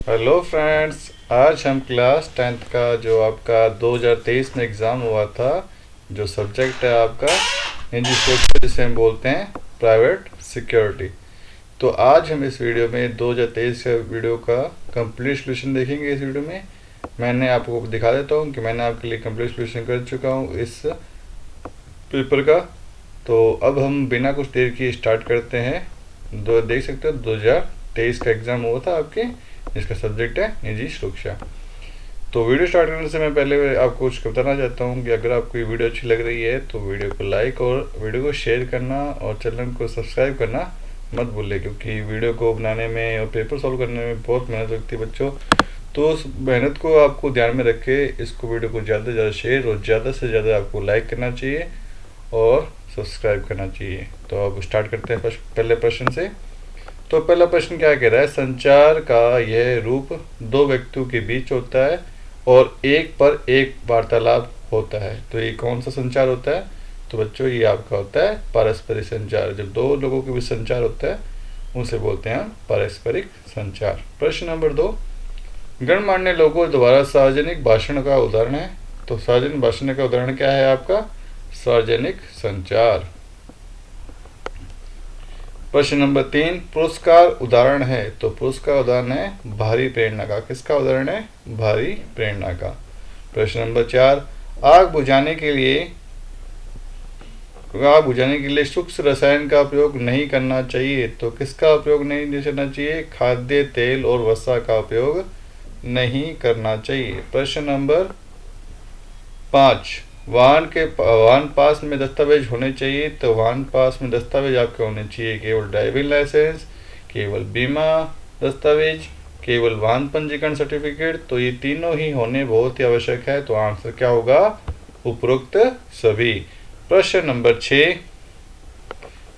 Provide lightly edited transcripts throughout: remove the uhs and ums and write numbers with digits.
Hello friends, आज हम class 10th का जो आपका 2023 में एग्ज़ाम हुआ था, जो सब्जेक्ट है आपका निजी सुरक्षा, जिसे हम बोलते हैं प्राइवेट सिक्योरिटी। तो आज हम इस वीडियो में 2023 के वीडियो का कंप्लीट सॉल्यूशन देखेंगे। इस वीडियो में मैंने आपको दिखा देता हूँ कि मैंने आपके लिए कंप्लीट सॉल्यूशन कर चुका हूँ इस पेपर का। तो अब हम बिना कुछ देर की स्टार्ट करते हैं। देख सकते हो 2023 का एग्ज़ाम हुआ था आपके, जिसका सब्जेक्ट है निजी सुरक्षा। तो वीडियो स्टार्ट करने से मैं पहले आपको कुछ बताना चाहता हूँ कि अगर आपको ये वीडियो अच्छी लग रही है तो वीडियो को लाइक और वीडियो को शेयर करना और चैनल को सब्सक्राइब करना मत भूलें, क्योंकि वीडियो को बनाने में और पेपर सॉल्व करने में बहुत मेहनत लगती है बच्चों। तो उस मेहनत को आपको ध्यान में रख के इसको वीडियो को ज़्यादा से ज़्यादा शेयर और ज़्यादा से ज़्यादा आपको लाइक करना चाहिए और सब्सक्राइब करना चाहिए। तो अब स्टार्ट करते हैं पहले प्रश्न से। तो पहला प्रश्न क्या कह रहा है, संचार का यह रूप दो व्यक्तियों के बीच होता है और एक पर एक वार्तालाप होता है। तो ये कौन सा संचार होता है? तो बच्चों ये आपका होता है पारस्परिक संचार। जब दो लोगों के बीच संचार होता है उसे बोलते हैं पारस्परिक संचार। प्रश्न नंबर 2, गणमान्य लोगों द्वारा सार्वजनिक भाषण का उदाहरण है। तो सार्वजनिक भाषण का उदाहरण क्या है आपका? सार्वजनिक संचार। प्रश्न नंबर 3, पुरस्कार उदाहरण है। तो पुरस्कार उदाहरण है भारी प्रेरणा का। किसका उदाहरण है? भारी प्रेरणा का। प्रश्न नंबर 4, आग बुझाने के लिए सूक्ष्म रसायन का उपयोग नहीं करना चाहिए। तो किसका उपयोग नहीं करना चाहिए? खाद्य तेल और वसा का उपयोग नहीं करना चाहिए। प्रश्न नंबर 5, वाहन पास में दस्तावेज होने चाहिए। तो वाहन पास में दस्तावेज आपके होने चाहिए केवल ड्राइविंग लाइसेंस, केवल बीमा दस्तावेज, केवल वाहन पंजीकरण सर्टिफिकेट। तो ये तीनों ही होने बहुत ही आवश्यक है। तो आंसर क्या होगा? उपरोक्त सभी। प्रश्न नंबर 6,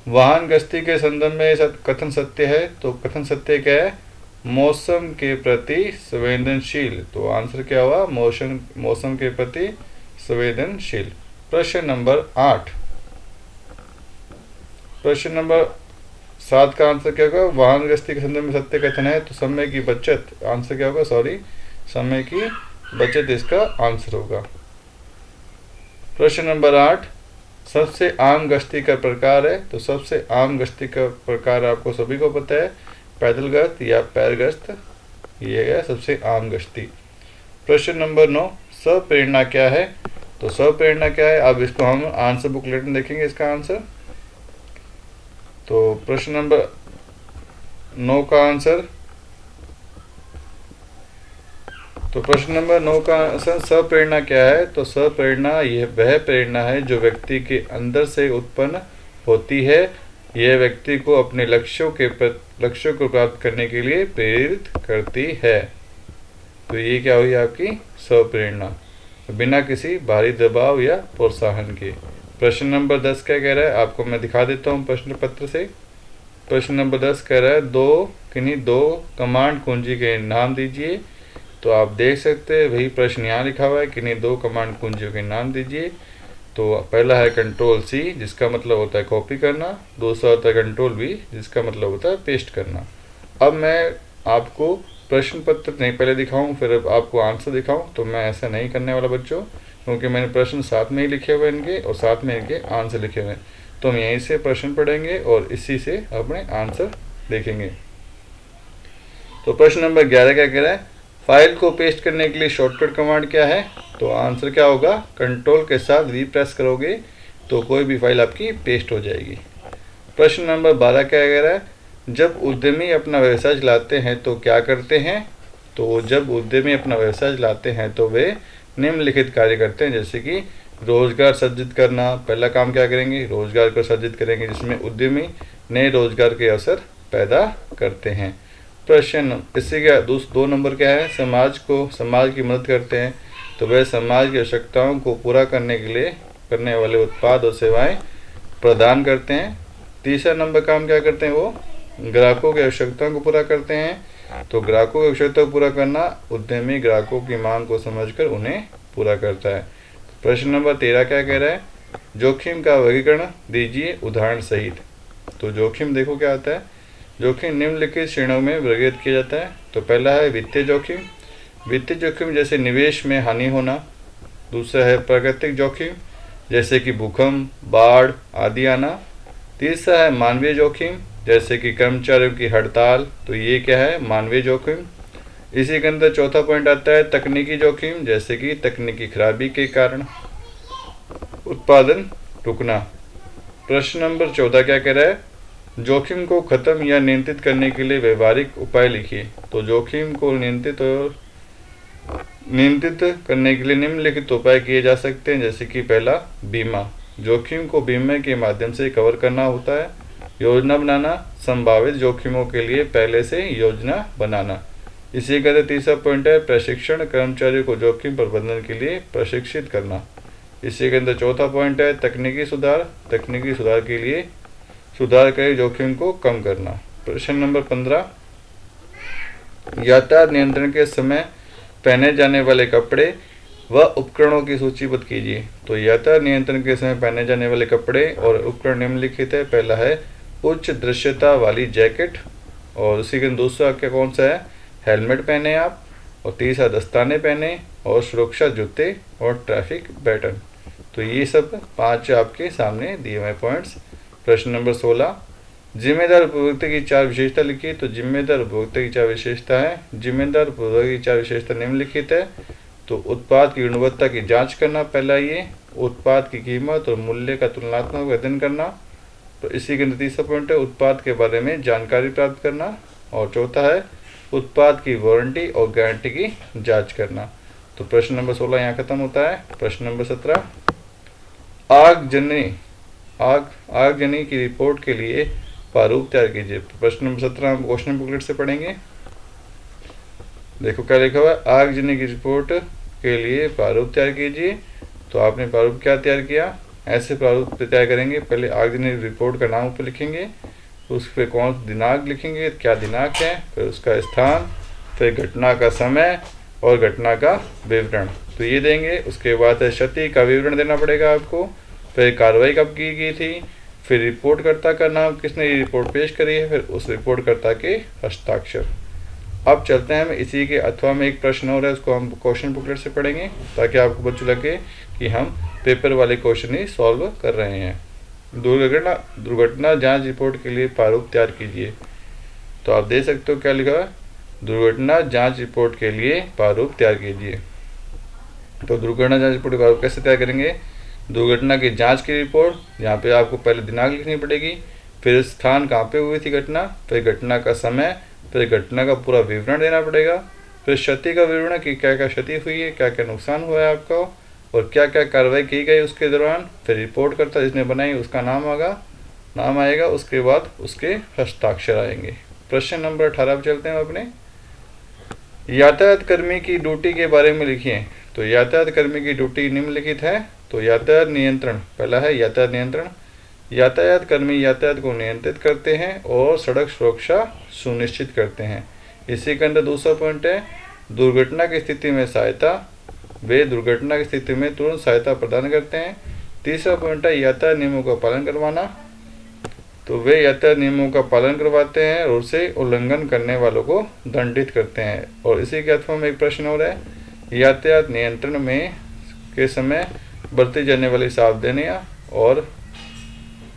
वाहन गश्ती के संदर्भ में कथन सत्य है। तो कथन सत्य क्या है? मौसम के प्रति संवेदनशील। तो आंसर क्या हुआ? मौसम के प्रति संवेदनशील। प्रश्न नंबर 8, प्रश्न नंबर 7 का आंसर क्या होगा? वाहन गश्ती के संदर्भ में सत्य कथन है। तो समय की बचत। आंसर क्या होगा? समय की बचत इसका आंसर होगा। प्रश्न नंबर 8, सबसे आम गश्ती का प्रकार है। तो सबसे आम गश्ती का प्रकार आपको सभी को पता है, पैदल गश्त या पैर गश्त। ये है सबसे आम गश्ती। प्रश्न नंबर 9, स्वप्रेरणा क्या है? तो स्वप्रेरणा क्या है? अब इसको हम आंसर बुकलेट में देखेंगे इसका आंसर। तो प्रश्न नंबर 9 का आंसर, तो प्रश्न नंबर 9 का आंसर स्वप्रेरणा क्या है? तो स्वप्रेरणा यह वह प्रेरणा है जो व्यक्ति के अंदर से उत्पन्न होती है। यह व्यक्ति को अपने लक्ष्यों को प्राप्त करने के लिए प्रेरित करती है। तो ये क्या हुई आपकी स्वप्रेरणा, बिना किसी बाहरी दबाव या प्रोत्साहन के। प्रश्न नंबर 10 क्या कह रहा है? आपको मैं दिखा देता हूँ प्रश्न पत्र से। प्रश्न नंबर 10 कह रहा है दो कमांड कुंजी के नाम दीजिए। तो आप देख सकते हैं वही प्रश्न यहाँ लिखा हुआ है, किन्हीं दो कमांड कुंजियों के नाम दीजिए। तो पहला है कंट्रोल सी, जिसका मतलब होता है कॉपी करना। दूसरा होता है कंट्रोल वी, जिसका मतलब होता है पेस्ट करना। अब मैं आपको प्रश्न पत्र नहीं पहले दिखाऊं फिर आपको आंसर दिखाऊं, तो मैं ऐसा नहीं करने वाला बच्चों, क्योंकि मैंने प्रश्न साथ में ही लिखे हुए इनके और साथ में इनके आंसर लिखे हुए हैं। तो हम यहीं से प्रश्न पढ़ेंगे और इसी से अपने आंसर देखेंगे। तो प्रश्न नंबर 11 क्या कह रहा है? फाइल को पेस्ट करने के लिए शॉर्टकट कमांड क्या है? तो आंसर क्या होगा? कंट्रोल के साथ रिप्रेस करोगे तो कोई भी फाइल आपकी पेस्ट हो जाएगी। प्रश्न नंबर 12 क्या कह रहा है? जब उद्यमी अपना व्यवसाय चलाते हैं तो क्या करते हैं? तो जब उद्यमी अपना व्यवसाय चलाते हैं तो वे निम्नलिखित कार्य करते हैं, जैसे कि रोजगार सृजित करना। पहला काम क्या करेंगे? रोजगार को सृजित करेंगे, जिसमें उद्यमी नए रोजगार के अवसर पैदा करते हैं। प्रश्न इससे क्या 2 नंबर क्या है? समाज की मदद करते हैं। तो वे समाज की आवश्यकताओं को पूरा करने के लिए करने वाले उत्पाद और सेवाएं प्रदान करते हैं। तीसरा नंबर काम क्या करते हैं? वो ग्राहकों की आवश्यकताओं को पूरा करते हैं। तो ग्राहकों की आवश्यकता को पूरा करना, उद्यमी ग्राहकों की मांग को समझकर उन्हें पूरा करता है। प्रश्न नंबर 13 क्या कह रहा है? जोखिम का वर्गीकरण दीजिए उदाहरण सहित। तो जोखिम देखो क्या आता है? जोखिम निम्नलिखित श्रेणियों में वर्गीकृत किया जाता है। तो पहला है वित्तीय जोखिम। वित्तीय जोखिम जैसे निवेश में हानि होना। दूसरा है प्राकृतिक जोखिम जैसे कि भूकंप, बाढ़ आदि आना। तीसरा है मानवीय जोखिम जैसे कि कर्मचारियों की हड़ताल, तो ये क्या है, मानवीय जोखिम। इसी के अंदर चौथा पॉइंट आता है तकनीकी जोखिम जैसे कि तकनीकी खराबी के कारण उत्पादन रुकना। प्रश्न नंबर 14 क्या कह रहा है, जोखिम को खत्म या नियंत्रित करने के लिए व्यवहारिक उपाय लिखिए। तो जोखिम को नियंत्रित करने के लिए निम्नलिखित उपाय किए जा सकते हैं, जैसे कि पहला बीमा। जोखिम को बीमे के माध्यम से कवर करना होता है। योजना बनाना, संभावित जोखिमों के लिए पहले से योजना बनाना। इसी का तीसरा पॉइंट है प्रशिक्षण, कर्मचारियों को जोखिम प्रबंधन के लिए प्रशिक्षित करना। इसी के अंदर चौथा पॉइंट है तकनीकी सुधार, तकनीकी सुधार के लिए सुधार कर जोखिम को कम करना। प्रश्न नंबर 15, यातायात नियंत्रण के समय पहने जाने वाले कपड़े व उपकरणों की सूचीबद्ध कीजिए। तो यातायात नियंत्रण के समय पहने जाने वाले कपड़े और उपकरण निम्नलिखित है। पहला है उच्च दृश्यता वाली जैकेट, और उसी के दूसरा क्या कौन सा है, हेलमेट पहने आप, और तीसरा दस्ताने पहने, और सुरक्षा जूते और ट्रैफिक बैटन। तो ये सब 5 आपके सामने दिए हुए पॉइंट्स। प्रश्न नंबर 16, जिम्मेदार उपभोक्ता की 4 विशेषता लिखिए। तो जिम्मेदार उपभोक्ता की 4 विशेषता है। जिम्मेदार उपभोक्ता की 4 विशेषता निम्नलिखित है। तो उत्पाद की गुणवत्ता की जांच करना, पहला ये। उत्पाद की कीमत और मूल्य का तुलनात्मक अध्ययन करना। तो इसी के तीसरा पॉइंट है उत्पाद के बारे में जानकारी प्राप्त करना। और चौथा है उत्पाद की वारंटी और गारंटी की जांच करना। तो प्रश्न नंबर 16 यहाँ खत्म होता है। प्रश्न नंबर 17, आगजनी की रिपोर्ट के लिए प्रारूप तैयार कीजिए। प्रश्न नंबर 17 हम क्वेश्चन बुकलेट से पढ़ेंगे। देखो क्या लिखा हुआ है, आगजनी की रिपोर्ट के लिए प्रारूप तैयार कीजिए। तो आपने प्रारूप क्या तैयार किया, ऐसे प्रारूप तैयार करेंगे। पहले आगजनी रिपोर्ट का नाम ऊपर लिखेंगे, उस पर कौन दिनांक लिखेंगे, क्या दिनांक है, फिर उसका स्थान, फिर घटना का समय और घटना का विवरण, तो ये देंगे। उसके बाद क्षति का विवरण देना पड़ेगा आपको, फिर कार्रवाई कब की गई थी, फिर रिपोर्टकर्ता का नाम, किसने ये रिपोर्ट पेश करी है, फिर उस रिपोर्टकर्ता के हस्ताक्षर। अब चलते हैं हम इसी के अथवा में एक प्रश्न हो रहा है, उसको हम क्वेश्चन बुकलेट से पढ़ेंगे ताकि आपको बच्चों लगे कि हम पेपर वाले क्वेश्चन ही सॉल्व कर रहे हैं। दुर्घटना जांच रिपोर्ट के लिए प्रारूप तैयार कीजिए। तो आप दे सकते हो क्या लिखा है, दुर्घटना जांच रिपोर्ट के लिए प्रारूप तैयार कीजिए। तो दुर्घटना जांच रिपोर्ट का प्रारूप कैसे तैयार करेंगे, दुर्घटना की जांच की रिपोर्ट, यहाँ पे आपको पहले दिनांक लिखनी पड़ेगी, फिर स्थान कहाँ पे हुई थी घटना, फिर घटना का समय, फिर घटना का पूरा विवरण देना पड़ेगा, फिर क्षति का विवरण कि क्या क्या क्षति हुई है, क्या क्या नुकसान हुआ है आपको, और क्या क्या कार्रवाई की गई उसके दौरान, फिर रिपोर्ट करता जिसने बनाई उसका नाम आएगा, उसके बाद उसके हस्ताक्षर आएंगे। प्रश्न नंबर 18 पर चलते हैं अपने। यातायात कर्मी की ड्यूटी के बारे में लिखिए। तो यातायात कर्मी की ड्यूटी निम्नलिखित है। तो यातायात नियंत्रण, पहला है यातायात नियंत्रण। यातायात कर्मी यातायात को नियंत्रित करते हैं और सड़क सुरक्षा सुनिश्चित करते हैं। इसी के अंदर दूसरा पॉइंट है दुर्घटना की स्थिति में सहायता, वे दुर्घटना की स्थिति में तुरंत सहायता प्रदान करते हैं। तीसरा पॉइंट है यातायात नियमों का पालन करवाना, तो वे यातायात नियमों का पालन करवाते हैं और उसे उल्लंघन करने वालों को दंडित करते हैं। और इसी के अथवा में एक प्रश्न हो रहा है, यातायात नियंत्रण में के समय बरती जाने वाली सावधानियाँ और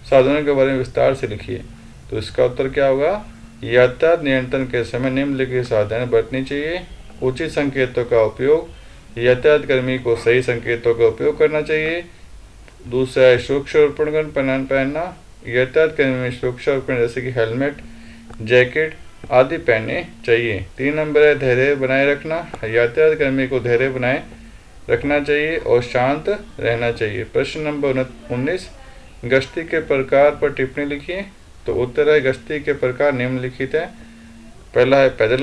साधनों के बारे में विस्तार से लिखिए। तो इसका उत्तर क्या होगा, यातायात नियंत्रण के समय निम्नलिखित सावधानियाँ बरतनी चाहिए। उचित संकेतों का उपयोग, यातायात कर्मी को सही संकेतों का उपयोग करना चाहिए। दूसरा है सुरक्षा उपकरण पहनना, यातायात कर्मी में सुरक्षा उपकरण जैसे कि हेलमेट, जैकेट आदि पहनने चाहिए। 3 नंबर है धैर्य बनाए रखना, यातायात कर्मी को धैर्य बनाए रखना चाहिए और शांत रहना चाहिए। प्रश्न नंबर 19, गश्ती के प्रकार पर टिप्पणी लिखिए। तो उत्तर है गश्ती के प्रकार निम्नलिखित है। पहला है पैदल